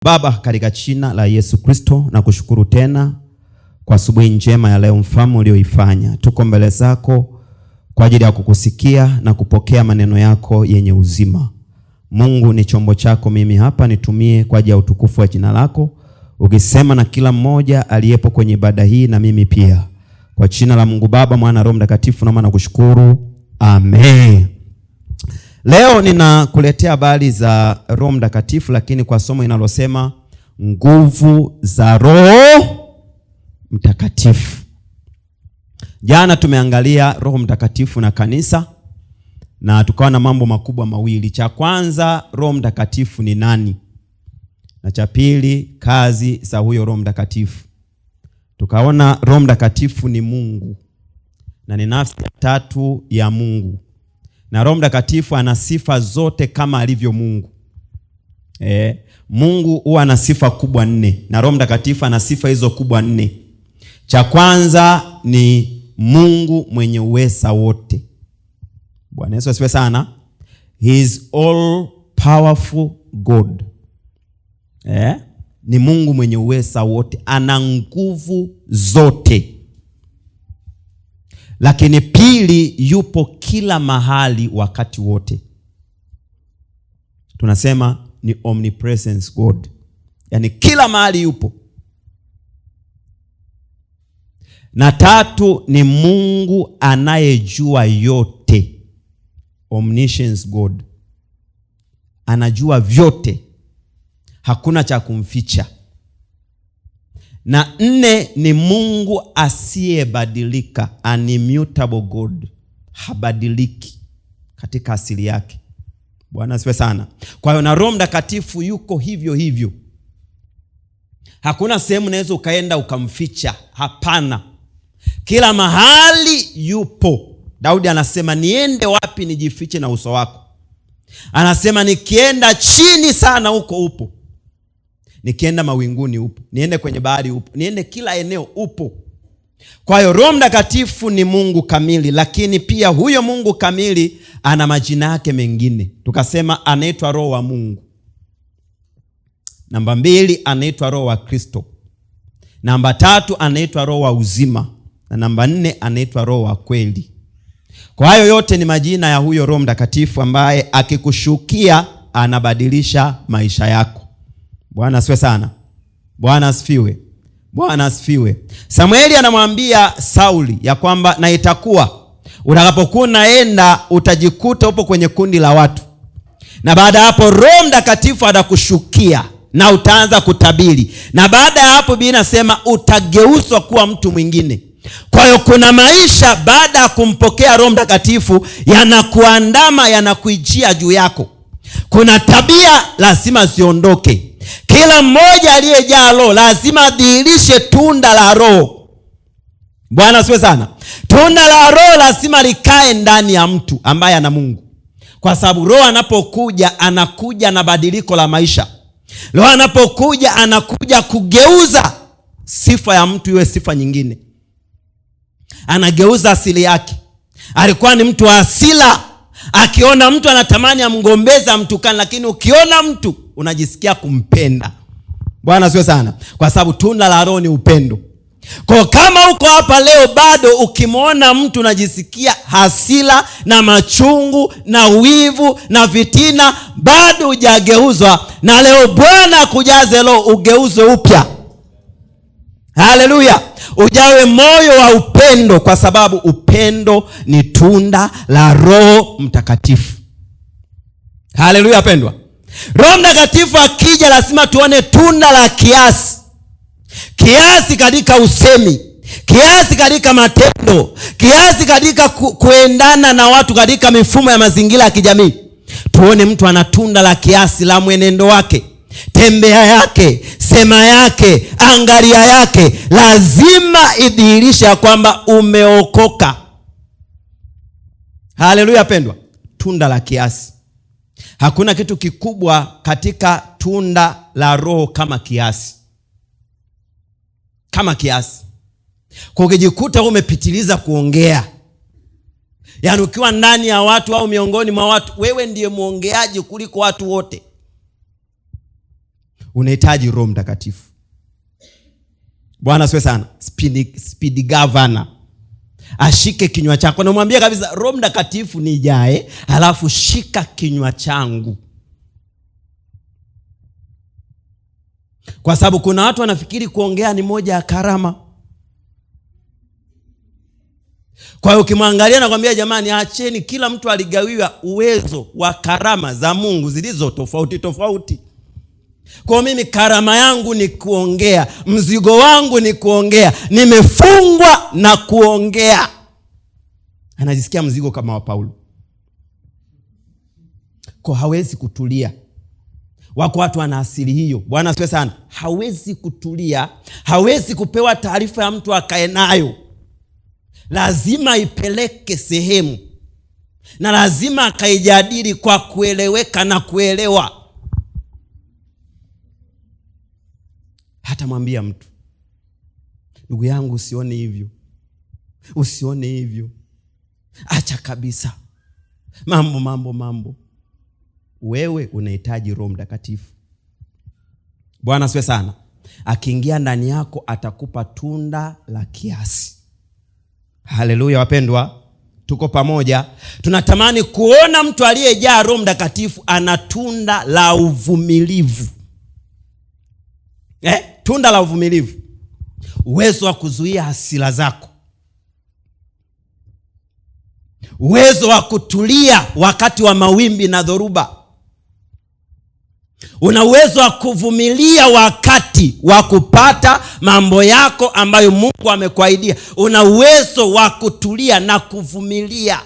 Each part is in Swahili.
Baba, katika jina la Yesu Kristo na kushukuru tena kwa asubuhi njema ya leo, mfalme ulioifanya. Tuko mbele zako kwa ajili ya kukusikia na kupokea maneno yako yenye uzima. Mungu, ni chombo chako mimi hapa, nitumie kwa ajili ya utukufu wa jina lako, ukisema na kila mmoja aliyepo kwenye ibada hii na mimi pia. Kwa jina la Mungu Baba, Mwana, Roho Mtakatifu naomba na kushukuru. Amen. Leo ninakuletea habari za Roho Mtakatifu, lakini kwa somo linalosema nguvu za Roho Mtakatifu. Jana tumeangalia Roho Mtakatifu na kanisa na tukawa na mambo makubwa mawili. Cha kwanza, Roho Mtakatifu ni nani? Na cha pili, kazi za huyo Roho Mtakatifu. Tukaona Roho Mtakatifu ni Mungu na ni nafsi ya tatu ya Mungu. Na Roho Mtakatifu ana sifa zote kama alivyo Mungu. Mungu huwa ana sifa kubwa 4 na Roho Mtakatifu ana sifa hizo kubwa 4. Cha kwanza ni Mungu mwenye uweza wote. Bwana Yesu asifiwe sana. He is all powerful God. Ni Mungu mwenye uweza wote, ana nguvu zote. Lakini pili, yupo kila mahali wakati wote. Tunasema ni omnipresence God. Yaani kila mahali yupo. Na tatu ni Mungu anayejua yote. Omniscience God. Anajua vyote. Hakuna cha kumficha. Na 4 ni Mungu asiyebadilika, an immutable God. Habadiliki katika asili yake. Bwana asifiwe sana. Kwa hiyo na Roho Mtakatifu yuko hivyo hivyo. Hakuna sehemu unaweza ukaenda ukamficha. Hapana. Kila mahali yupo. Daudi anasema niende wapi nijifiche na uso wako? Anasema nikienda chini sana huko upo. Nikienda mawinguni upo. Niende kwenye bahari upo. Niende kila eneo upo. Kwa hiyo Roho Mtakatifu ni Mungu kamili, lakini pia huyo Mungu kamili ana majina yake mengine. Tukasema anaitwa Roho wa Mungu. Namba 2 anaitwa Roho wa Kristo. Namba 3 anaitwa Roho wa uzima. Na namba 4 anaitwa Roho wa kweli. Kwa hayo yote ni majina ya huyo Roho Mtakatifu ambaye akikushukia anabadilisha maisha yako. Bwana asifiwe sana. Bwana asifiwe. Bwana asifiwe. Samueli anamwambia Sauli ya kwamba na itakuwa utakapokuwa unaenda utajikuta upo kwenye kundi la watu. Na baada ya hapo Roho Mtakatifu atakushukia na utaanza kutabiri. Na baada ya hapo Biblia inasema utageuzwa kuwa mtu mwingine. Kwa hiyo kuna maisha baada ya kumpokea Roho Mtakatifu yanakuandama, yanakuijia juu yako. Kuna tabia lazima ziondoke. Kila mmoja aliyejaa Roho lazima adhihirishe tunda la Roho. Bwana asifiwe sana. Tunda la Roho lazima likae ndani ya mtu ambaye ana Mungu. Kwa sababu Roho anapokuja anakuja na badiliko la maisha. Roho anapokuja anakuja kugeuza sifa ya mtu iwe sifa nyingine. Anageuza asili yake. Alikuwa ni mtu wa hasira. Akiona mtu anatamani amgombeza mtukana, lakini ukiona mtu unajisikia kumpenda. Bwana asifiwe sana. Kwa sababu tunda la Roho ni upendo. Kwa kama uko hapa leo bado ukimwona mtu unajisikia hasira na machungu na wivu na vitina, bado hujageuzwa, na leo Bwana akujaze Roho ugeuzwe upya. Haleluya. Ujawe moyo wa upendo, kwa sababu upendo ni tunda la Roho Mtakatifu. Haleluya pendwa. Roho Mtakatifu akija lazima tuone tunda la kiasi. Kiasi katika usemi, kiasi katika matendo, kiasi katika kuendana na watu katika mifumo ya mazingira ya kijamii. Tuone mtu ana tunda la kiasi la mwenendo wake, tembea yake, sema yake, angalia yake. Lazima idhihirishe ya kwamba umeokoka. Haleluya pendwa. Tunda la kiasi. Hakuna kitu kikubwa katika tunda la Roho kama kiasi. Kama kiasi. Kwa ukijikuta umepitiliza kuongea, yaani ukiwa ndani ya watu au miongoni mwa watu, wewe ndiye muongeaji kuliko watu wote. unahitaji Roho Mtakatifu. Bwana asifiwe sana. Speed governor ashike kinywa chako. Na mwambie kabisa, Roho Mtakatifu nijae, halafu shika kinywa changu. Kwa sababu kuna watu wanafikiri kuongea ni moja ya karama. Kwa hiyo ukimwangalia na kwambia, jamani, acheni, kila mtu aligawiwa uwezo wa karama za Mungu zilizo tofauti tofauti. Kwa mimi karama yangu ni kuongea, mzigo wangu ni kuongea, nimefungwa na kuongea. Anajisikia mzigo kama wa Paulo. Kwa hawezi kutulia. Wako watu wana asili hiyo. Bwana asifiwe sana. Hawezi kutulia, hawezi kupewa taarifa ya mtu akae nayo. Lazima ipeleke sehemu, na lazima akaijadili kwa kueleweka na kuelewa. Hata mwambia mtu, ndugu yangu, usione hivyo, usione hivyo, acha kabisa, mambo. Wewe unahitaji Roho Mtakatifu. Bwana asifiwe sana. Akiingia ndani yako atakupa tunda la kiasi. Haleluya wapendwa, tuko pamoja. Tunatamani kuona mtu aliyejaa Roho Mtakatifu ana tunda la uvumilivu. Tunda la uvumilivu. Uwezo wa kuzuia hasira zako. Uwezo wa kutulia wakati wa mawimbi na dhoruba. Una uwezo wa kuvumilia wakati wa kupata mambo yako ambayo Mungu amekuahidia. Una uwezo wa kutulia na kuvumilia.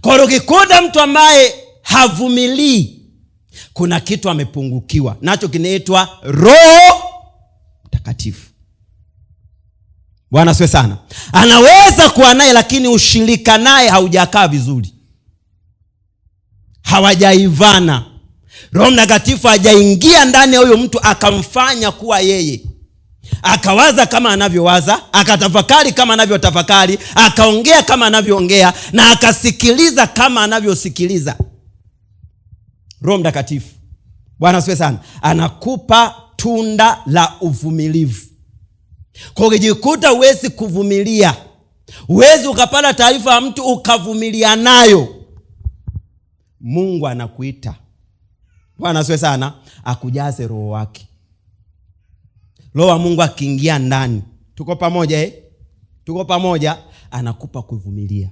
Kwa ukikuta mtu ambaye havumilii, kuna kitu amepungukiwa nacho, kinaitwa Roho Mtakatifu. Bwana asifiwe sana. Anaweza kuwa naye, lakini ushirika naye haujakaa vizuri, hawajaivana. Roho Mtakatifu hajaingia ndani ya huyo mtu akamfanya kuwa yeye, akawaza kama anavyowaza, akatafakari kama anavyotafakari, akaongea kama anavyoongea, na akasikiliza kama anavyosikiliza. Roho Mtakatifu, Bwana asifiwe sana, anakupa tunda la uvumilivu. Kwa ukijikuta huwezi kuvumilia, huwezi ukapata taarifa ya mtu ukavumilia nayo, Mungu anakuita, Bwana asifiwe sana, akujaze Roho wake. Roho wa Mungu akiingia ndani, tuko pamoja tuko pamoja, anakupa kuvumilia.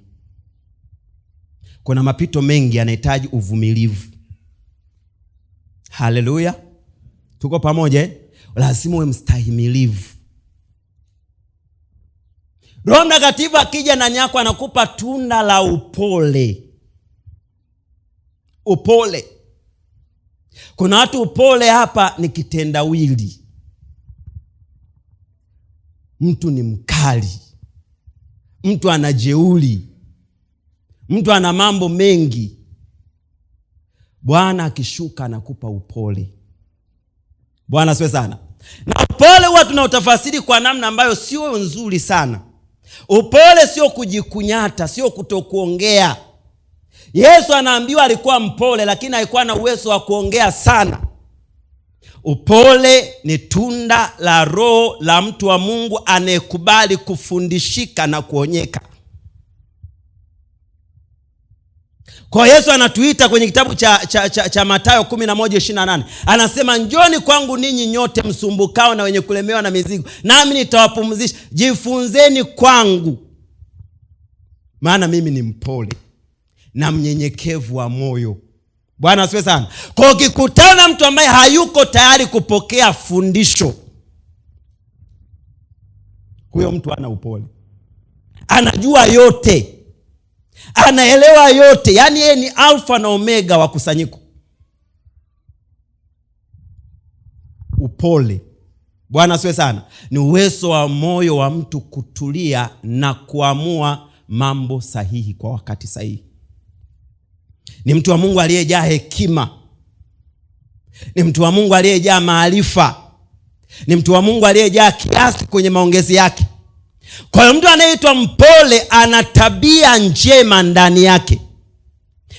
Kuna mapito mengi yanahitaji uvumilivu. Haleluya, tuko pamoja. Lazima uwe mstahimilivu. Roho Mtakatifu akija ndani yako anakupa tunda la upole. Upole. Kuna watu upole hapa ni kitendawili. Mtu ni mkali, mtu anajeuri, mtu ana mambo mengi. Bwana akishuka anakupa upole. Bwana asifiwe sana. Na upole huwa tunautafasiri kwa namna ambayo sio nzuri sana. Upole sio kujikunyata, sio kutokuongea. Yesu anaambiwa alikuwa mpole, lakini haikuwa na uwezo wa kuongea sana. Upole ni tunda la Roho la mtu wa Mungu anayekubali kufundishika na kuonyeka. Kwa Yesu anatuita kwenye kitabu cha Mathayo 11:28. Anasema, njoni kwangu ninyi nyote msumbukao na wenye kulemewa na mizigo, nami nitawapumzisha. Jifunzeni kwangu, maana mimi ni mpole na mnyenyekevu wa moyo. Bwana asifiwe sana. Kwa ukikutana mtu ambaye hayuko tayari kupokea fundisho, huyo mtu ana upole. Anajua yote, anaelewa yote, yani yeye ni alfa na omega wa kusanyiko. Upole, Bwana asifiwe sana, ni uwezo wa moyo wa mtu kutulia na kuamua mambo sahihi kwa wakati sahihi. Ni mtu wa Mungu aliyejaa hekima. Ni mtu wa Mungu aliyejaa maarifa. Ni mtu wa Mungu aliyejaa kiasi kwenye maongezi yake. Kwa hiyo mtu anayeitwa mpole ana tabia njema ndani yake.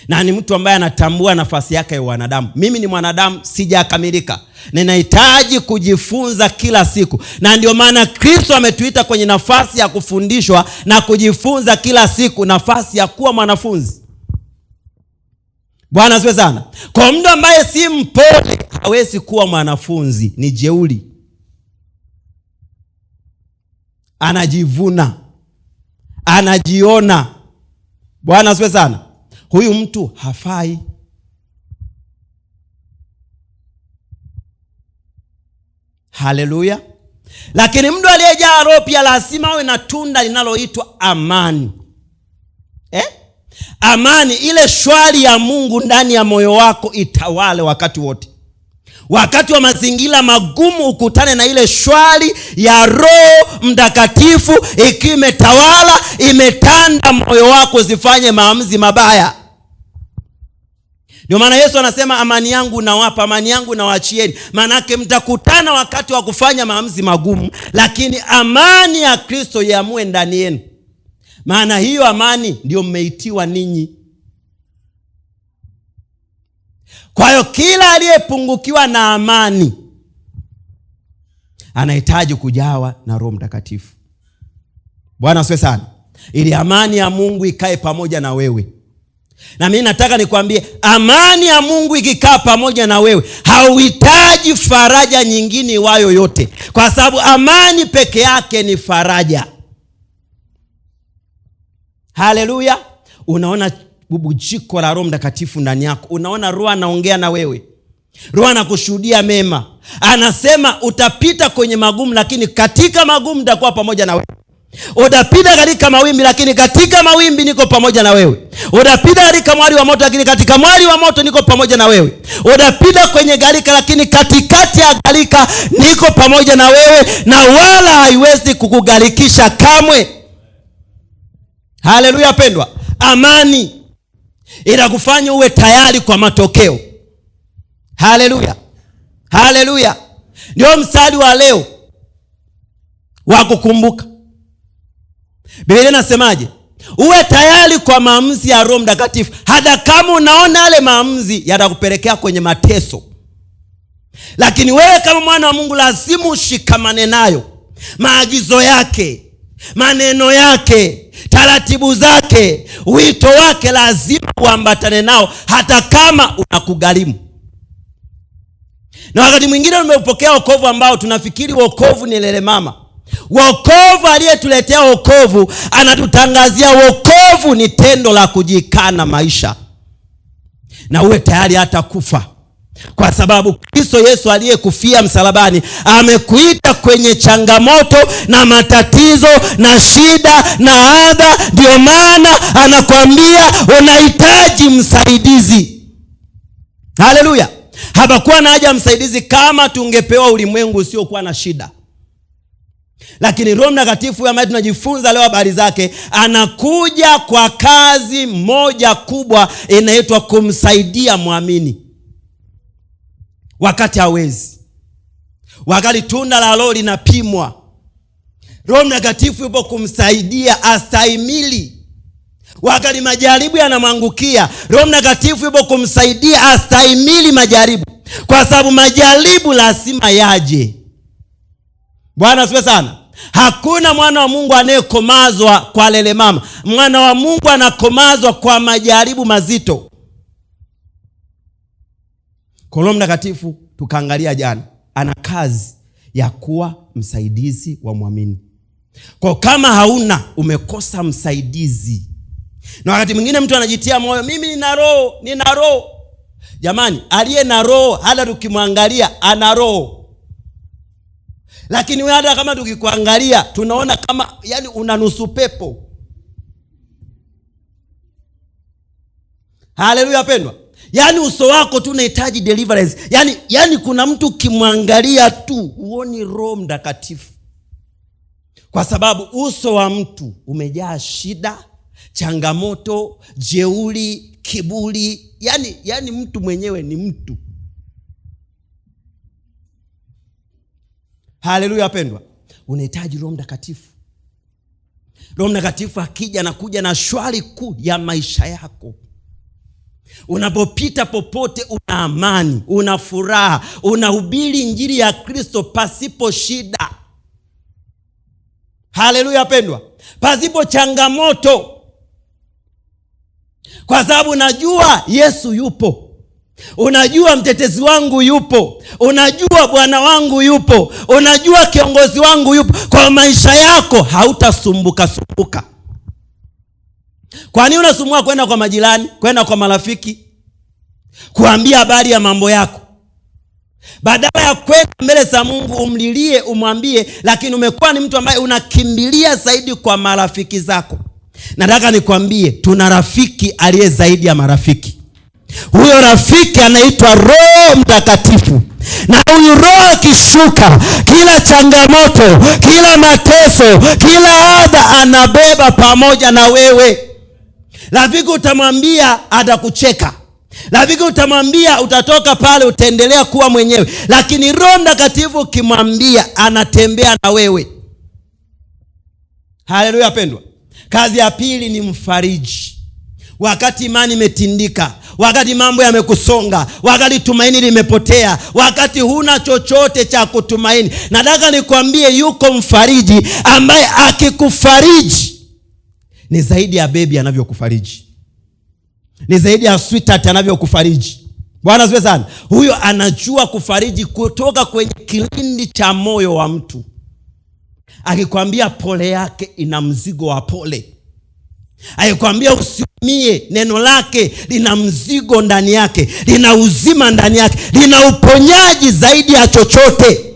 na ni mtu ambaye anatambua nafasi yake ya wanadamu. Mimi ni mwanadamu, sijakamilika, ninahitaji kujifunza kila siku, na ndio maana Kristo ametuita kwenye nafasi ya kufundishwa na kujifunza kila siku, nafasi ya kuwa mwanafunzi. Bwana asifiwe sana. Kwa mtu ambaye si mpole hawezi kuwa mwanafunzi, ni jeuri, anajivuna, anajiona. Bwana asifiwe sana. Huyu mtu hafai. Haleluya. Lakini mtu aliyejaa Roho pia lazima awe na tunda linaloitwa amani. Amani, ile shwari ya Mungu ndani ya moyo wako itawale wakati wote. Wakati wa mazingira magumu ukutane na ile shwari ya Roho Mtakatifu ikiwa imetawala, imetanda moyo wako, zifanye maamuzi mabaya. Ndio maana Yesu anasema amani yangu nawapa, amani yangu nawaachieni. Maanake mtakutana wakati wa kufanya maamuzi magumu, lakini amani ya Kristo iamue ndani yenu. Maana hiyo amani ndio mmeitiwa ninyi. Kwa hiyo kila aliyepungukiwa na amani anahitaji kujawa na Roho Mtakatifu. Bwana asifiwe sana. Ili amani ya Mungu ikae pamoja na wewe. Na mimi nataka nikwambie, amani ya Mungu ikikaa pamoja na wewe, hauhitaji faraja nyingine iwayo yote, kwa sababu amani peke yake ni faraja. Haleluya. Unaona bubujiko la Roho Mtakatifu ndani yako. Unaona Roho anaongea na wewe. Roho anakushuhudia mema. Anasema utapita kwenye magumu, lakini katika magumu nitakuwa pamoja na wewe. Utapita katika mawimbi, lakini katika mawimbi niko pamoja na wewe. Utapita katika mwali wa moto, lakini katika mwali wa moto niko pamoja na wewe. Utapita kwenye gharika, lakini katikati ya gharika niko pamoja na wewe, na wala haiwezi kukugharikisha kamwe. Haleluya pendwa. Amani inakufanya uwe tayari kwa matokeo. Haleluya. Haleluya. Ndio mstari wa leo wa kukumbuka. Biblia inasemaje? Uwe tayari kwa maamuzi ya Roho Mtakatifu, hata kama unaona yale maamuzi yatakupelekea kwenye mateso. Lakini wewe kama mwana wa Mungu lazima ushikamane nayo. Maagizo yake, maneno yake, taratibu zake, wito wake lazima uambatane nao, hata kama unakugharimu. Na wakati mwingine umepokea wokovu ambao tunafikiri wokovu ni lele mama. Wokovu aliyetuletea wokovu anatutangazia wokovu ni tendo la kujikana maisha, na uwe tayari hata kufa, kwa sababu Kristo Yesu aliyekufia msalabani amekuita kwenye changamoto na matatizo na shida na adha. Ndio maana anakuambia unahitaji msaidizi. Haleluya. Hapakuwa na haja msaidizi kama tungepewa ulimwengu usiokuwa na shida. Lakini Roho Mtakatifu ambaye tunajifunza leo habari zake, anakuja kwa kazi moja kubwa inaitwa kumsaidia muamini wakati hawezi. Wakati tunda la Roho linapimwa, Roho Mtakatifu yupo kumsaidia astahimili. Wakati majaribu yanamwangukia, Roho Mtakatifu yupo kumsaidia astahimili majaribu, kwa sababu majaribu lazima yaje. Bwana asifiwe sana. Hakuna mwana wa Mungu anayekomazwa kwa lele mama. Mwana wa Mungu anakomazwa kwa majaribu mazito. Kwa Roho Mtakatifu tukaangalia jana, ana kazi ya kuwa msaidizi wa muamini. Kwa kama hauna, umekosa msaidizi. Na wakati mwingine mtu anajitia moyo, mimi nina roho. Jamani, aliye na roho hata tukimwangalia ana roho. Lakini wewe hata kama tukikuangalia tunaona kama yani una nusu pepo. Haleluya pendwa. Yani uso wako tu unahitaji deliverance. Yani kuna mtu kimwangalia tu uoni Roho Mtakatifu. Kwa sababu uso wa mtu umejaa shida, changamoto, jeuri, kiburi. Yani mtu mwenyewe ni mtu. Haleluya pendwa. Unahitaji Roho Mtakatifu. Roho Mtakatifu akija anakuja na shwari kuu ya maisha yako. Unapopita popote una amani, una furaha, unahubiri injili ya Kristo pasipo shida. Haleluya pendwa. Pasipo changamoto. Kwa sababu unajua Yesu yupo. Unajua mtetezi wangu yupo. Unajua Bwana wangu yupo. Unajua kiongozi wangu yupo. Kwa maisha yako hautasumbuka. Kwa nini unasumbua kwenda kwa majirani, kwenda kwa marafiki, kuambia habari ya mambo yako? Badala ya kwenda mbele za Mungu umlilie, umwambie, lakini umekuwa ni mtu ambaye unakimbilia zaidi kwa marafiki zako. Nataka nikwambie, tuna rafiki aliye zaidi ya marafiki. Huyo rafiki anaitwa Roho Mtakatifu. Na huyu Roho akishuka, kila changamoto, kila mateso, kila adha anabeba pamoja na wewe. Rafiki utamwambia atakucheka. Rafiki utamwambia utatoka pale utaendelea kuwa mwenyewe. Lakini Roho Mtakatifu ukimwambia anatembea na wewe. Haleluya pendwa. Kazi ya pili ni mfariji. Wakati imani imetindika, wakati mambo yamekusonga, wakati tumaini limepotea, wakati huna chochote cha kutumaini, nataka nikwambie yuko mfariji ambaye akikufariji ni zaidi ya baby anavyokufariji. Ni zaidi ya sweetheart anavyokufariji. Bwana asifiwe sana. Huyo anajua kufariji kutoka kwenye kilindi cha moyo wa mtu. Akikwambia pole yake ina mzigo wa pole. Akikwambia usiumie, neno lake lina mzigo ndani yake, lina uzima ndani yake, lina uponyaji zaidi ya chochote.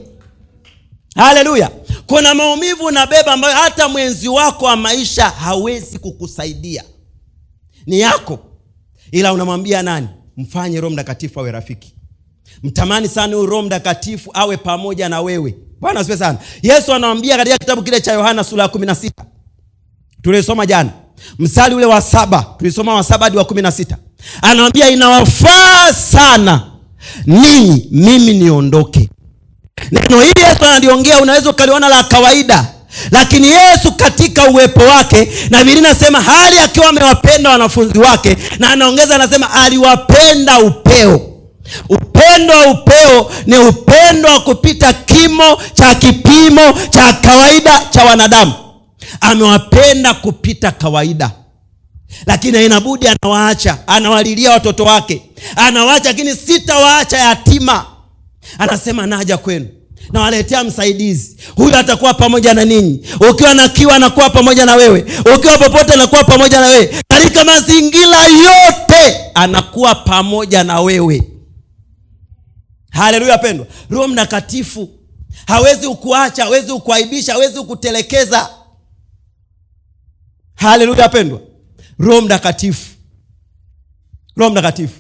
Haleluya. Kuna maumivu unabeba ambayo hata mwenzi wako wa maisha hawezi kukusaidia. Ni yako. Ila unamwambia nani? Mfanye Roho Mtakatifu awe rafiki. Mtamani sana huyo Roho Mtakatifu awe pamoja na wewe. Bwana asifiwe sana. Yesu anawaambia katika kitabu kile cha Yohana sura ya 16. Tulisoma jana. Mstari ule wa 7. Tulisoma wa 7 hadi wa 16. Anawaambia inawafaa sana ninyi mimi niondoke. Neno hili Yesu analiongea unaweza ukaliona la kawaida. Lakini Yesu katika uwepo wake, na Biblia inasema hali akiwa amewapenda wanafunzi wake, na anaongeza anasema aliwapenda upeo. Upendo wa upeo ni upendo wa kupita kimo cha kawaida cha wanadamu. Amewapenda kupita kawaida. Lakini inabudi anawaacha, anawalilia watoto wake. Anawaacha, lakini sitawaacha yatima. Anasema naja kwenu, na waletea msaidizi. Huyu atakuwa pamoja na ninyi. Ukiwa na kiu anakuwa pamoja na wewe. Ukiwa popote anakuwa pamoja na wewe. Katika mazingira yote anakuwa pamoja na wewe. Haleluya pendwa. Roho Mtakatifu hawezi ukuacha, hawezi ukuaibisha, hawezi kukutelekeza. Haleluya pendwa. Roho Mtakatifu. Roho Mtakatifu.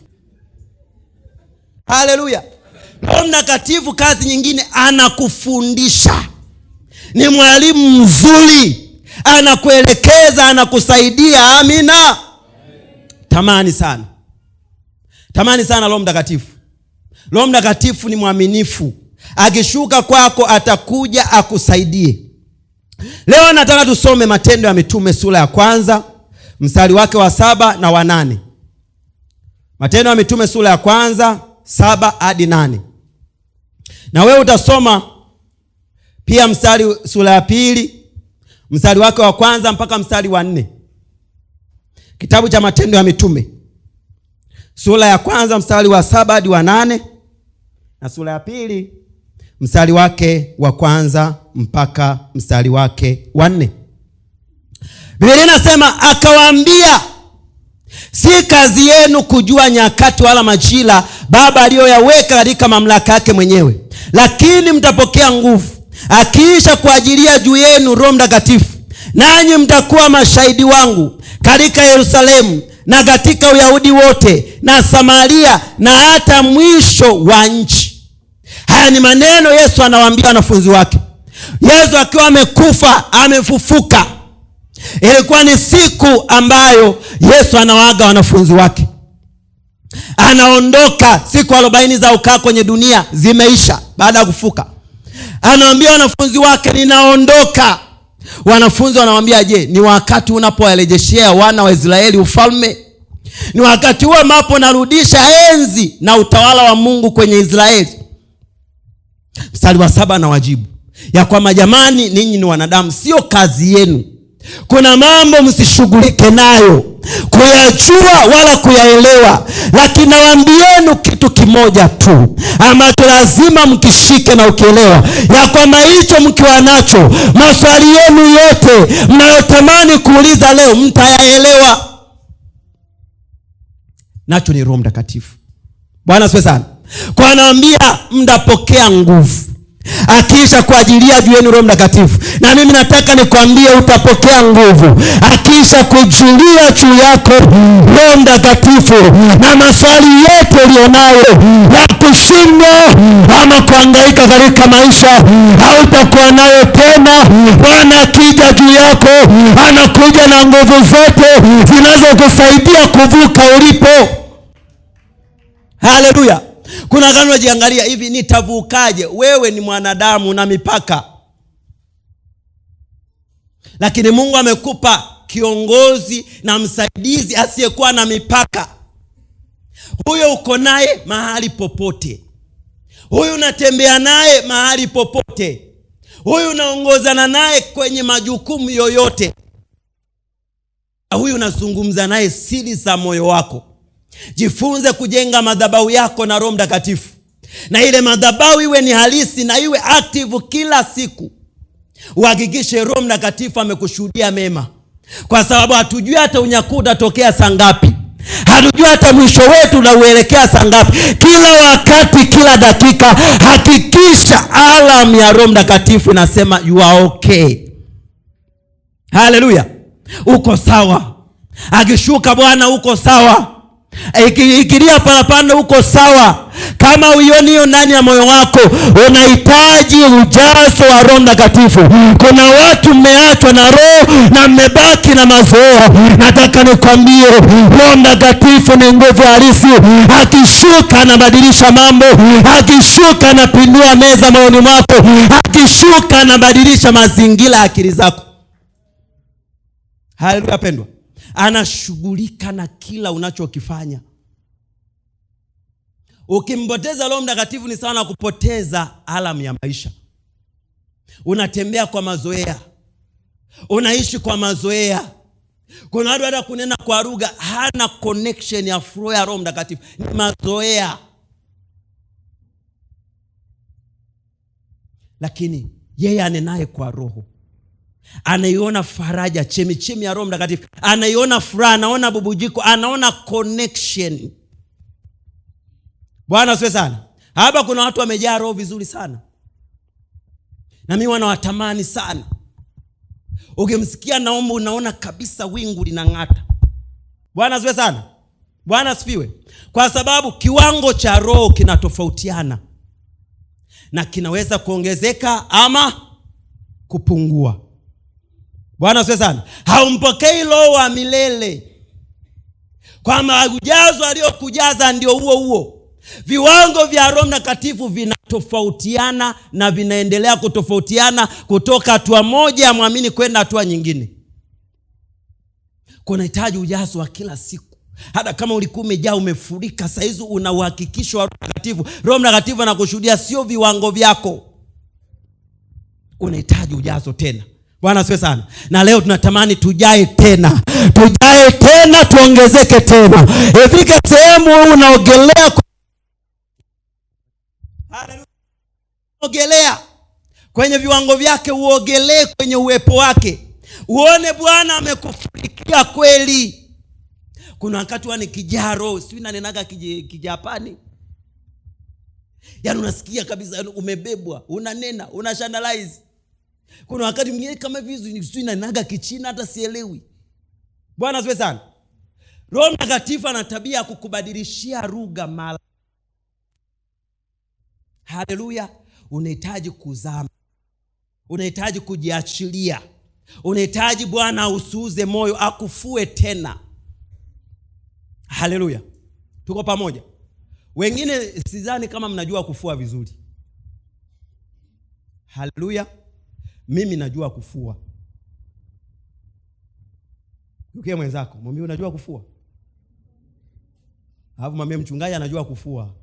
Haleluya. Roho Mtakatifu kazi nyingine anakufundisha. Ni mwalimu mzuri. Anakuelekeza, anakusaidia. Amina. Tamani sana. Tamani sana Roho Mtakatifu. Roho Mtakatifu ni mwaminifu. Akishuka kwako atakuja akusaidie. Leo nataka tusome Matendo ya Mitume sura ya 1 mstari wake wa 7 na wa 8. Matendo ya Mitume sura ya 1 7 hadi 8. Na wewe utasoma pia sura ya 2 mstari wake wa 1 mpaka mstari wa 4. Kitabu cha Matendo ya Mitume sura ya 1 mstari wa 7 hadi wa 8, na sura ya 2 mstari wake wa 1 mpaka mstari wake wa 4. Biblia inasema akawaambia, si kazi yenu kujua nyakati wala majira Baba aliyoyaweka katika mamlaka yake mwenyewe, lakini mtapokea nguvu akiisha kuajilia juu yenu Roho Mtakatifu, nanyi mtakuwa mashahidi wangu katika Yerusalemu na katika Uyahudi wote na Samaria na hata mwisho wa nchi. Haya ni maneno Yesu anawaambia wanafunzi wake. Yesu akiwa amekufa, amefufuka. Ilikuwa ni siku ambayo Yesu anawaaga wanafunzi wake. Anaondoka, siku 40 za ukaa kwenye dunia zimeisha baada ya kufuka. Anawaambia wanafunzi wake ninaondoka. Wanafunzi wanamwambia, je, ni wakati unapowarejeshea wana wa Israeli ufalme? Ni wakati huo ambapo narudisha enzi na utawala wa Mungu kwenye Israeli. Mstari wa 7 na wajibu ya kwamba jamani, ninyi ni wanadamu, sio kazi yenu. Kuna mambo msishughulike nayo kuyajua wala kuyaelewa, lakini nawaambieni kitu kimoja tu ambacho lazima mkishike na ukielewa, ya kwamba hicho mkiwa nacho, maswali yenu yote mnayotamani kuuliza leo mtayaelewa. Nacho ni Roho Mtakatifu. Bwana asifiwe sana. Kwa anawaambia mtapokea nguvu akiisha kuajilia juu yenu Roho Mtakatifu. Na mimi nataka nikwambie utapokea nguvu akiisha kujulia juu yako Roho Mtakatifu, na maswali yote ulionayo ya kushindwa ama kuhangaika katika maisha hautakuwa nayo tena. Bwana akija juu yako anakuja na nguvu zote zinazokusaidia kuvuka ulipo. Haleluya. Kuna gani unajiangalia hivi, nitavukaje? Wewe ni mwanadamu na mipaka. Lakini Mungu amekupa kiongozi na msaidizi asiyekuwa na mipaka. Huyo uko naye mahali popote. Huyu unatembea naye mahali popote. Huyu unaongozana naye kwenye majukumu yoyote. Huyu unazungumza naye siri za moyo wako. Jifunze kujenga madhabahu yako na Roho Mtakatifu. Na ile madhabahu iwe ni halisi na iwe active kila siku. Uhakikishe Roho Mtakatifu amekushuhudia mema. Kwa sababu hatujui hata unyakuo utatokea saa ngapi. Hatujui hata mwisho wetu unauelekea saa ngapi. Kila wakati, kila dakika, hakikisha alarm ya Roho Mtakatifu inasema you are okay. Haleluya. Uko sawa. Akishuka Bwana uko sawa. Ikilia parapanda uko sawa. Kama uioni hiyo ndani ya moyo wako, unahitaji ujazo wa Roho Mtakatifu. Kuna watu mmeachwa na Roho na mmebaki na mazoea. Nataka nikwambie Roho Mtakatifu ni nguvu halisi. Akishuka anabadilisha mambo. Akishuka anapindua meza moyoni mwako. Akishuka anabadilisha mazingira akili zako. Haleluya pendwa. Anashughulika na kila unachokifanya. Ukimpoteza Roho Mtakatifu ni sawa na kupoteza alamu ya maisha. Unatembea kwa mazoea. Unaishi kwa mazoea. Kuna watu hata kunena kwa lugha hana connection ya flow ya Roho Mtakatifu. Ni mazoea. Lakini yeye anenaye kwa Roho anaiona faraja, chemichemi ya Roho Mtakatifu. Anaiona furaha, anaona bubujiko, anaona connection. Bwana asifiwe sana. Hapa kuna watu wamejaa Roho vizuri sana. Na mimi wanawatamani sana. Ukimsikia naomba unaona kabisa wingu linang'ata. Bwana asifiwe sana. Bwana asifiwe. Kwa sababu kiwango cha Roho kinatofautiana. Na kinaweza kuongezeka ama kupungua. Bwana asifiwe sana. Haumpokei Roho wa milele. Kwamba ujazo aliokujaza ndio huo. Viwango vya Roho Mtakatifu vinatofautiana na vinaendelea kutofautiana kutoka hatua moja ya muamini kwenda hatua nyingine. Kunahitaji ujazo wa kila siku. Hata kama ulikuwa umejaa umefurika, saa hizo una uhakikisho wa Roho Mtakatifu. Roho Mtakatifu anakushuhudia sio viwango vyako. Unahitaji ujazo tena. Bwana asifiwe sana. Na leo tunatamani tujae tena. Tujae tena, tuongezeke tena. Ifike sehemu unaogelea. Haleluya. Ogelea kwenye viwango vyake, uogelee kwenye uwepo wake. Uone Bwana amekufunikia kweli. Kuna wakati wani kijaro, sio nanenaga kijapani. Yaani unasikia kabisa umebebwa, unanena, unashandalize. Kuna wakati mwingine kama hivi sio nanenaga kichina hata sielewi. Bwana asifiwe sana. Roho Mtakatifu ana tabia kukubadilishia lugha mara. Haleluya. Unahitaji kuzama. Unahitaji kujiachilia. Unahitaji Bwana usuuze moyo akufue tena. Haleluya. Tuko pamoja. Wengine sidhani kama mnajua kufua vizuri. Haleluya. Mimi najua kufua. Ukiye mwenzako, mwambie unajua kufua. Alafu mama mchungaji anajua kufua.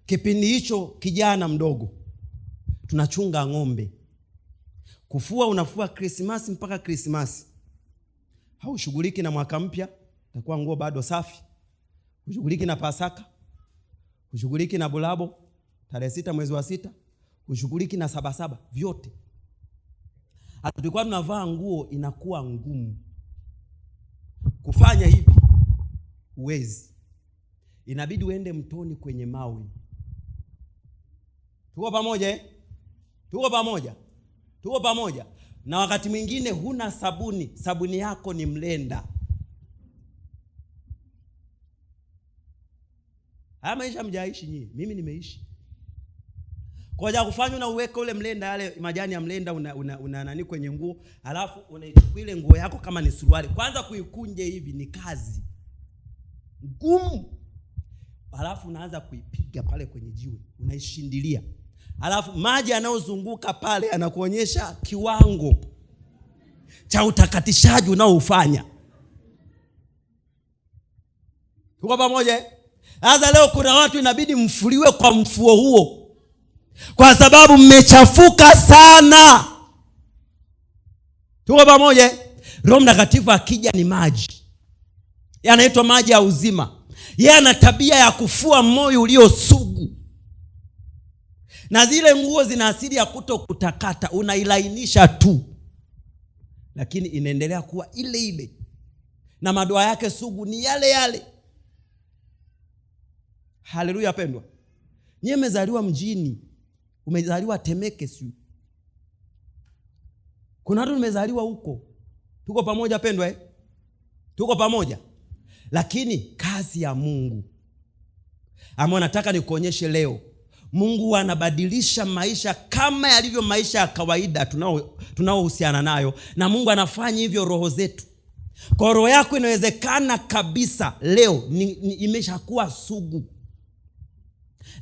Kipindi hicho kijana mdogo tunachunga ng'ombe. Kufua unafua Krismasi mpaka Krismasi. Haushughuliki na mwaka mpya, itakuwa nguo bado safi. Ushughuliki na Pasaka. Ushughuliki na Bulabo tarehe 6 mwezi wa 6. Ushughuliki na Sabasaba, vyote. Hata tulikuwa tunavaa nguo inakuwa ngumu. Kufanya hivi uwezi. Inabidi uende mtoni kwenye mawe. Tuko pamoja eh? Tuko pamoja. Tuko pamoja. Na wakati mwingine huna sabuni, sabuni yako ni mlenda. Haya maisha mjaishi nyinyi, mimi nimeishi. Kwa ja kufanya na uweke ule mlenda, yale majani ya mlenda una nani kwenye nguo, alafu unaichukua ile nguo yako kama ni suruali. Kwanza kuikunje hivi ni kazi ngumu. Alafu unaanza kuipiga pale kwenye jiwe, unaishindilia. Alafu maji yanayozunguka pale anakuonyesha kiwango cha utakatishaji unaoufanya. Tuko pamoja? Sasa leo kuna watu inabidi mfuliwe kwa mfuo huo, kwa sababu mmechafuka sana. Tuko pamoja? Roho Mtakatifu akija ni maji. Yanaitwa maji ya uzima. Yeye ana tabia ya kufua moyo ulio sugu. Na zile nguo zina asili ya kutokutakata, unailainisha tu. Lakini inaendelea kuwa ile ile. Na madoa yake sugu ni yale yale. Haleluya pendwa. Nyie mmezaliwa mjini, umezaliwa Temeke si. Kuna watu mmezaliwa huko. Tuko pamoja pendwa eh? Tuko pamoja. Lakini kazi ya Mungu ambayo nataka nikuonyeshe leo, Mungu anabadilisha maisha kama yalivyo maisha ya kawaida tunaohusiana nayo, na Mungu anafanya hivyo roho zetu. Kwa roho yako inawezekana kabisa leo imeshakuwa sugu,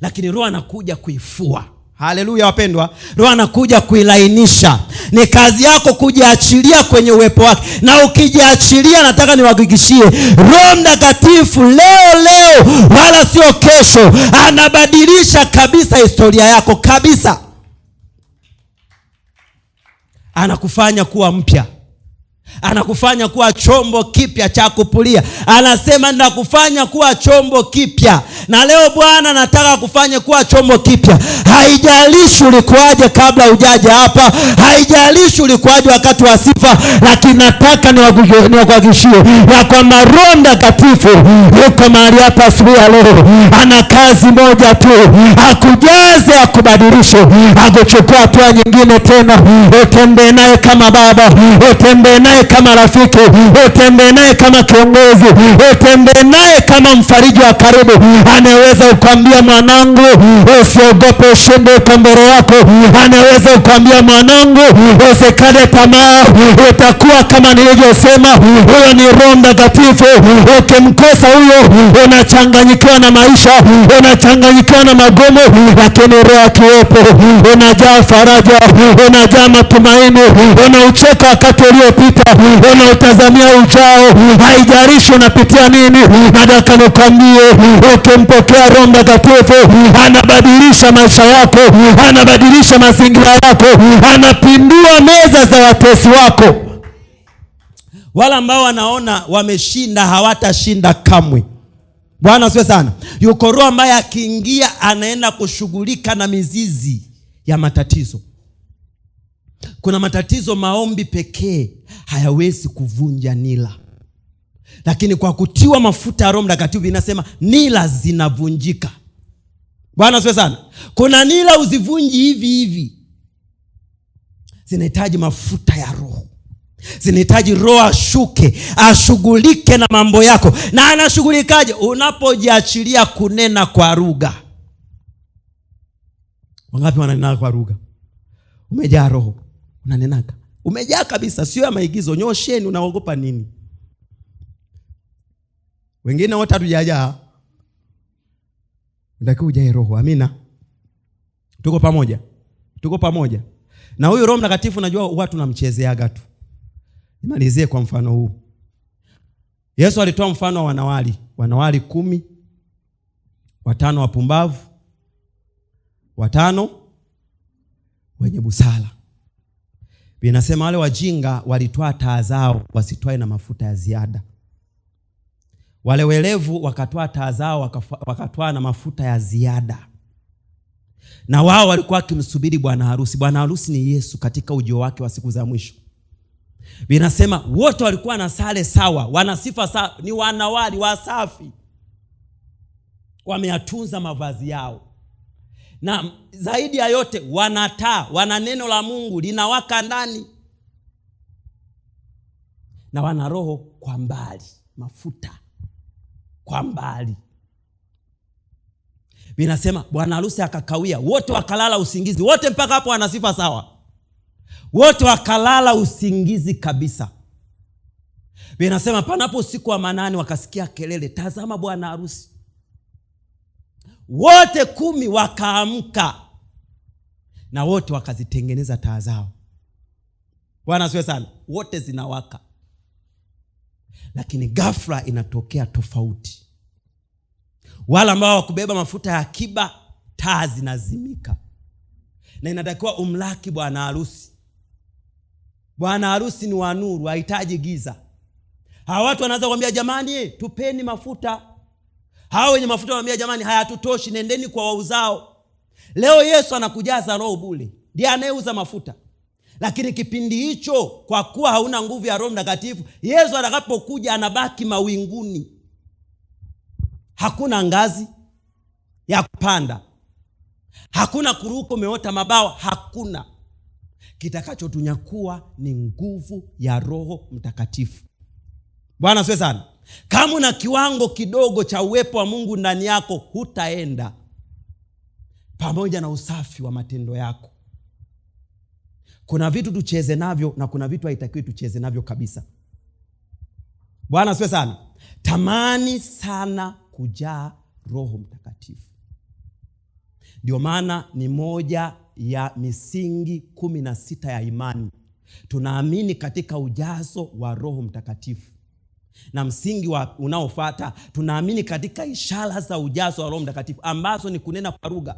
lakini roho anakuja kuifua. Haleluya wapendwa. Roho anakuja kuilainisha. Ni kazi yako kujiachilia kwenye uwepo wake. Na ukijiachilia, nataka niwahakikishie, Roho Mtakatifu leo wala sio kesho, anabadilisha kabisa historia yako kabisa. Anakufanya kuwa mpya. Anakufanya kuwa chombo kipya cha kupulia. Anasema ninakufanya kuwa chombo kipya. Na leo Bwana nataka kufanya kuwa chombo kipya. Haijalishi ulikuwaje kabla hujaja hapa, haijalishi ulikuwaje wakati wa sifa, lakini nataka niwakuhakikishie ya kwamba Roho Mtakatifu yuko mahali hapa asubuhi ya leo. Ana kazi moja tu, akujaze, akubadilishe, akuchukua hatua nyingine tena. Utembee naye kama baba, utembee naye kama rafiki, utembee naye kama kiongozi, utembee naye kama mfariji wa karibu. Anaweza kukwambia mwanangu, usiogope, ushinde uko mbele yako. Anaweza kukwambia mwanangu, usikate tamaa, utakuwa kama nilivyosema. Huyo ni Roho Mtakatifu. Ukimkosa huyo, unachanganyikiwa na maisha, unachanganyikiwa na magumu, lakini Roho akiwepo, unajaa faraja, unajaa matumaini, unaucheka wakati uliopita, unautazamia ujao. Haijalishi unapitia nini, nataka nikwambie, ukimpokea Roho Mtakatifu, anabadilisha maisha yako, anabadilisha mazingira yako, anapindua meza za watesi wako. Wala ambao wanaona wameshinda hawatashinda kamwe. Bwana asifiwe sana. Yuko Roho ambaye akiingia anaenda kushughulika na mizizi ya matatizo. Kuna matatizo maombi pekee hayawezi kuvunja nila. Lakini kwa kutiwa mafuta ya Roho Mtakatifu inasema nila zinavunjika. Bwana asifiwe sana. Kuna nila uzivunji hivi hivi. Zinahitaji mafuta ya Roho. Zinahitaji Roho ashuke, ashughulike na mambo yako. Na anashughulikaje? Unapojiachilia kunena kwa lugha. Wangapi wananena kwa lugha? Umejaa Roho, unanenaka. Umejaa kabisa, sio ya maigizo. Nyosheni, unaogopa nini? Wengine wote hatujajaa. Ndaki ujae Roho. Amina. Tuko pamoja. Tuko pamoja. Na huyu Roho Mtakatifu najua watu namchezeaga tu. Nimalizie kwa mfano huu. Yesu alitoa mfano wa wanawali 10, 5 wapumbavu, 5 wenye busara. Binasema wale wajinga walitoa taa zao wasitwae na mafuta ya ziada. Wale welevu wakatoa taa zao wakatoa na mafuta ya ziada. Na wao walikuwa wakimsubiri bwana harusi. Bwana harusi ni Yesu katika ujio wake wa siku za mwisho. Binasema wote walikuwa na sare sawa, wana sifa sawa, ni wanawali wasafi. Wameyatunza mavazi yao. Na zaidi ya yote wanataa, wana neno la Mungu linawaka ndani. Na wana roho kwa mbali, mafuta kwa mbali. Binasema bwana harusi akakawia, wote wakalala usingizi, wote mpaka hapo wana sifa sawa. Wote wakalala usingizi kabisa. Binasema panapo usiku wa manane wakasikia kelele, tazama bwana harusi. Wote 10 wakaamka na wote wakazitengeneza taa zao. Bwana asifiwe sana. Wote zinawaka. Lakini ghafla inatokea tofauti. Wale ambao wakubeba mafuta ya akiba, taa zinazimika. Na inatakiwa umlaki bwana harusi. Bwana harusi ni wa nuru, hahitaji giza. Hawa watu wanaanza kuambia jamani, tupeni mafuta. Hao wenye mafuta wanaambia jamani, hayatutoshi, nendeni kwa wauzao. Leo Yesu anakujaza roho bure. Ndiye anayeuza mafuta. Lakini kipindi hicho kwa kuwa hauna nguvu ya Roho Mtakatifu, Yesu atakapokuja anabaki mawinguni. Hakuna ngazi ya kupanda. Hakuna kuruka umeota mabawa, hakuna. Kitakachotunyakuwa ni nguvu ya Roho Mtakatifu. Bwana asifiwe sana. Kama una kiwango kidogo cha uwepo wa Mungu ndani yako, hutaenda pamoja na usafi wa matendo yako. Kuna vitu tucheze navyo na kuna vitu haitakiwi tucheze navyo kabisa. Bwana asifiwe sana. Tamani sana kujaa Roho Mtakatifu. Ndio maana ni moja ya misingi 16 ya imani. Tunaamini katika ujazo wa Roho Mtakatifu. Na msingi unaofuata, tunaamini katika ishara za ujazo wa Roho Mtakatifu ambazo ni kunena kwa lugha.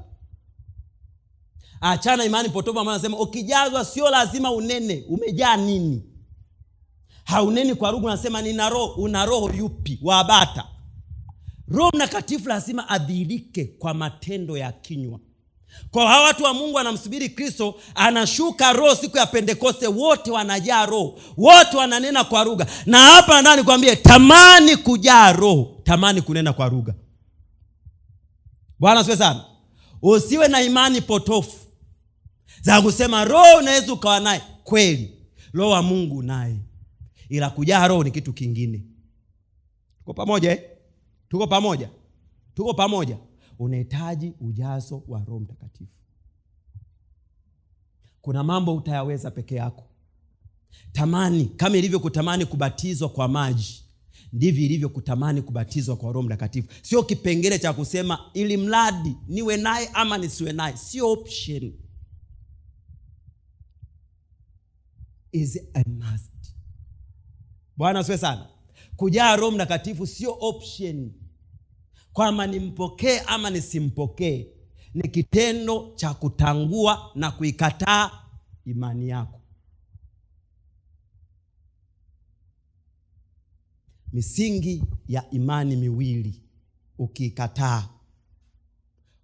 Achana imani potofu ambayo anasema ukijazwa sio lazima unene. Umejaa nini? Hauneni kwa lugha, unasema nina roho. Una roho yupi? Wabata. Roho Mtakatifu lazima adhihirike kwa matendo ya kinywa. Kwa hawa watu wa Mungu wanamsubiri Kristo, anashuka roho siku ya Pentekoste, wote wanajaa roho, wote wananena kwa lugha. Na hapa ndani kwambie, tamani kujaa roho, tamani kunena kwa lugha. Bwana asifiwe sana. Usiwe na imani potofu za kusema roho unaweza ukawa naye. Kweli roho wa Mungu naye, ila kujaa roho ni kitu kingine. Tuko pamoja Tuko pamoja. Unahitaji ujazo wa Roho Mtakatifu. Kuna mambo utayaweza peke yako. Tamani, kama ilivyo kutamani kubatizwa kwa maji, ndivyo ilivyo kutamani kubatizwa kwa Roho Mtakatifu. Sio kipengele cha kusema ili mradi niwe naye ama nisiwe naye. Sio option. Is a must. Bwana asifiwe sana. Kujaa Roho Mtakatifu sio option. Kwamba nimpokee ama nisimpokee, ni kitendo cha kutangua na kuikataa imani yako. Misingi ya imani miwili ukikataa,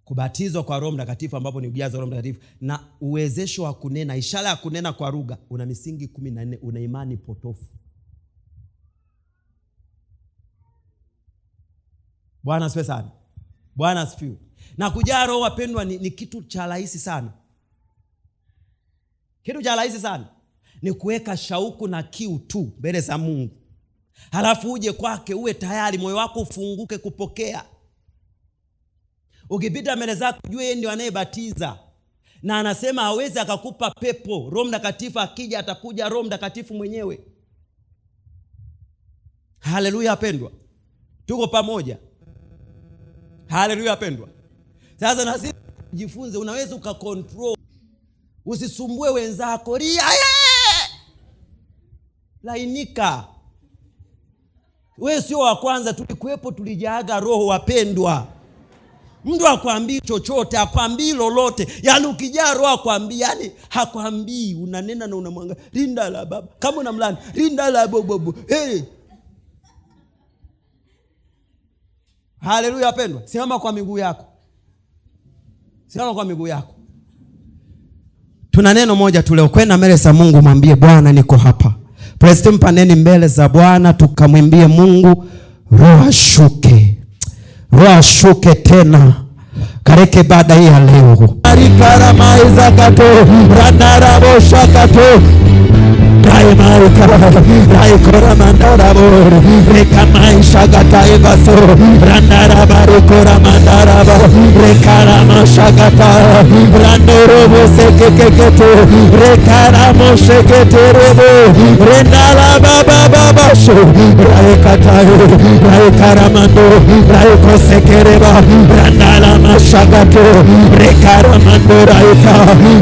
kubatizwa kwa Roho Mtakatifu ambapo ni ujazo wa Roho Mtakatifu na uwezesho wa kunena, ishara ya kunena kwa lugha, una misingi 14, una imani potofu. Bwana asifiwe sana. Bwana asifiwe. Na kujaa roho wapendwa ni kitu cha rahisi sana. Kitu cha rahisi sana. Ni kuweka shauku na kiu tu mbele za Mungu. Halafu uje kwake uwe tayari, moyo wako ufunguke kupokea. Ukipita mbele zake ujue yeye ndiye anayebatiza. Na anasema hawezi akakupa pepo. Roho Mtakatifu akija atakuja Roho Mtakatifu mwenyewe. Haleluya pendwa. Tuko pamoja. Haleluya pendwa. Sasa na sisi jifunze, unaweza ukakontrol. Usisumbue wenzako. Lainika. Wewe sio wa kwanza, tulikuwepo, tulijaaga roho wapendwa. Mtu akwambii chochote, akwambii lolote. Yaani ukijaa roho akwambii, yaani hakwambii, unanena na unamwanga, rinda la baba. Kama unamlani, rinda la bobo. Hey. Haleluya wapendwa. Simama kwa miguu yako. Simama kwa miguu yako. Tuna neno moja tu leo, kwenda mbele za Mungu, mwambie Bwana niko hapa. Praise mpaneni mbele za Bwana, tukamwimbie Mungu, roho ashuke. Roho ashuke tena kareke baada hii ya leo. Arikarama kato ranarabo shakato Raimaika, Raikora Mandarabo, Rekamai Shagata Evaso, Randarabari Kora Mandarabo, Rekarama Shagata, Randorobo Sekeketo, Rekaramo Sheketerebo, Rendala Baba Babasho, Raikatayo, Raikaramando, Raiko Sekereba, Randala Mashagato, Rekaramando Raika,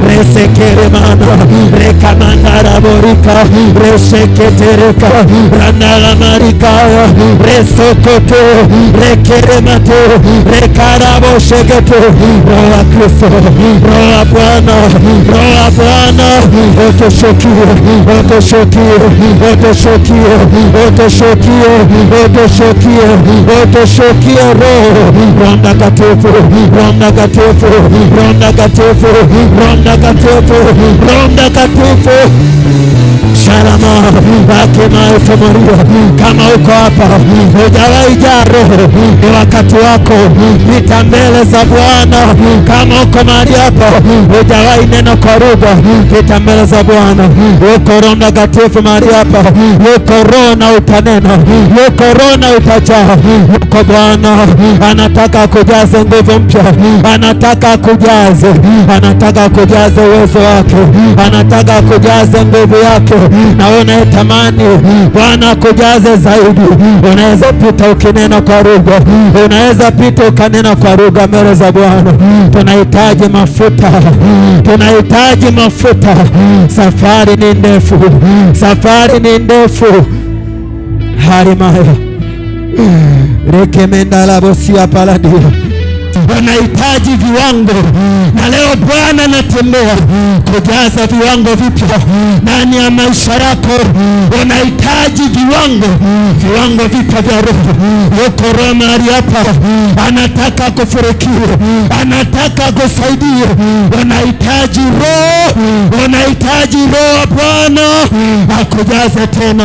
Resekeremana, Rekamandaraborika, Reseketereka, Randala Marikaya, Resokoto, Rekeremato, Rekarabo Shegeto, Roa Kristo, Roa Bwana, Roa Bwana, Otoshokie, Otoshokie, Otoshokie, Otoshokie, Otoshokie, Otoshokie, Ronda Gatifu, Ronda Gatifu, Ronda Gatifu, Ronda Gatifu, Ronda Gatifu. Shalama, akima utomoria. Kama uko hapa hujawahi jaa roho, ni wakati wako, pita mbele za Bwana. Kama uko mahali hapa hujawahi neno kwa lugha, pita mbele za Bwana. Uko Roho Mtakatifu mahali hapa, uko roho na utanena, uko roho na utajaa. Uko Bwana anataka kujaze nguvu mpya, anataka kujaze, anataka kujaze uwezo wake, anataka kujaze nguvu yake. Na unayetamani Bwana kujaze zaidi, unaweza pita ukinena kwa lugha, unaweza pita ukanena kwa lugha mbele za Bwana. Tunahitaji mafuta, tunahitaji mafuta. Safari ni ndefu, safari ni ndefu. Harimaya rekemenda la bosia paladia. Unahitaji viwango, na leo Bwana anatembea kujaza viwango vipya ndani ya maisha yako. Unahitaji viwango, viwango vipya vya roho. Yuko Roho mahali hapa, anataka kufurikie, anataka kusaidia. Unahitaji roho, unahitaji roho Bwana akujaze tena,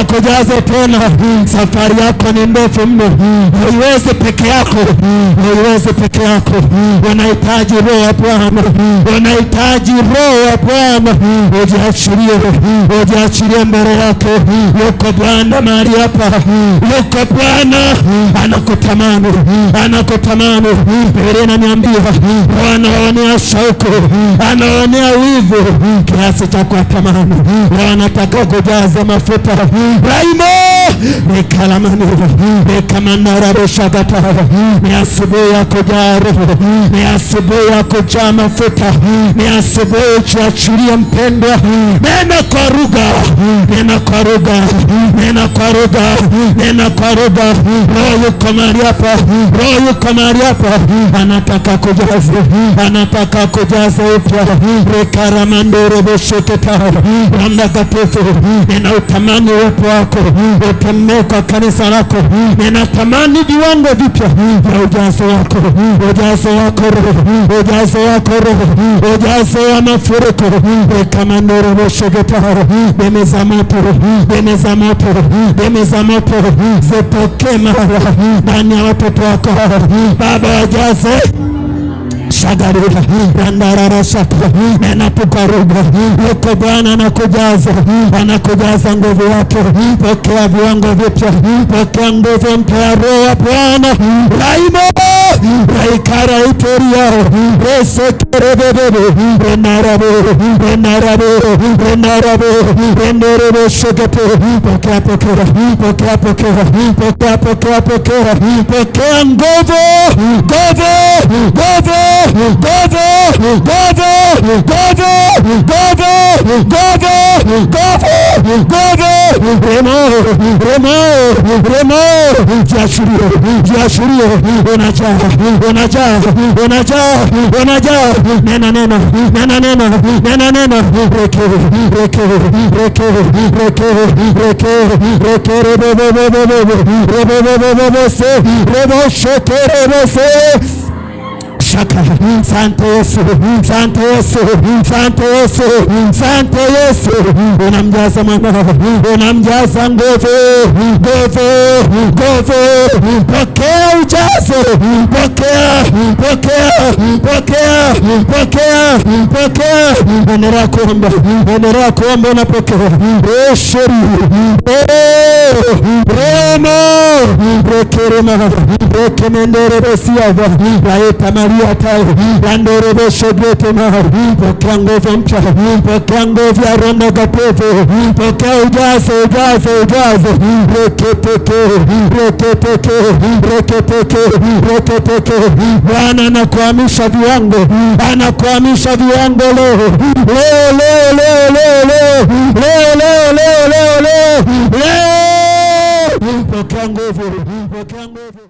akujaze tena. Safari yako ni ndefu mno, huiwezi peke yako, huiwezi peke yako. Unahitaji roho ya Bwana, unahitaji roho ya Bwana. Ujiachilie, ujiachilie mbele yake. Yuko Bwana mahali hapa, yuko Bwana anakutamani, anakutamani. Biblia inaniambia Bwana anaonea shauku, anaonea wivu kiasi cha kutamani. Anataka kujaza mafuta. Raimo nikalamani, nikamandara beshagata. Ni asubuhi ya kujaa roho, ni asubuhi ya kujaa mafuta, ni asubuhi uchiachilie mpendwa. Nena kwa lugha, nena kwa lugha, nena kwa lugha, nena kwa lugha. Roho yuko mahali hapa, roho yuko mahali hapa, anataka kujaza, anataka kujaza upya. Rekaramandoro bosheketa. Roho Mtakatifu, ninautamani uwepo wako utembee kwa kanisa lako. Ninatamani viwango vipya vya ujazo wako, ujazo wako roho, ujazo wako roho, ujazo wa mafuriko. Rekamandoro bosheketa. Demi za moto, demi za moto, demi za moto zipokee mara ndani ya watoto wako Baba. Wajaze shagarira randarara shaka. Nena tukaruga. Yuko Bwana anakujaza, anakujaza nguvu yake. Pokea viwango vipya, pokea nguvu mpya ya roho ya Bwana. Raimo raikara itoria resekerebebe renarabo renarabo renarabo renarabo shogete. Pokea, pokea, pokea, pokea, pokea, pokea, pokea, pokea nguvu, nguvu, nguvu, nguvu, nguvu, nguvu, nguvu, nguvu, nguvu, nguvu, Jiashirie unajaa. Nena. Shaka. Sante Yesu. Unamjaza mwana, unamjaza nguvu. Pokea ujazo, pokea. Endelea kuomba unapokea. Rekemendere besiava laeta Maria tayo landere beshogete mahali. Pokea nguvu mpya, pokea nguvu ya Roho Mtakatifu, pokea ujazo. Reketeke. Bwana anakuhamisha viwango, leo. Pokea nguvu.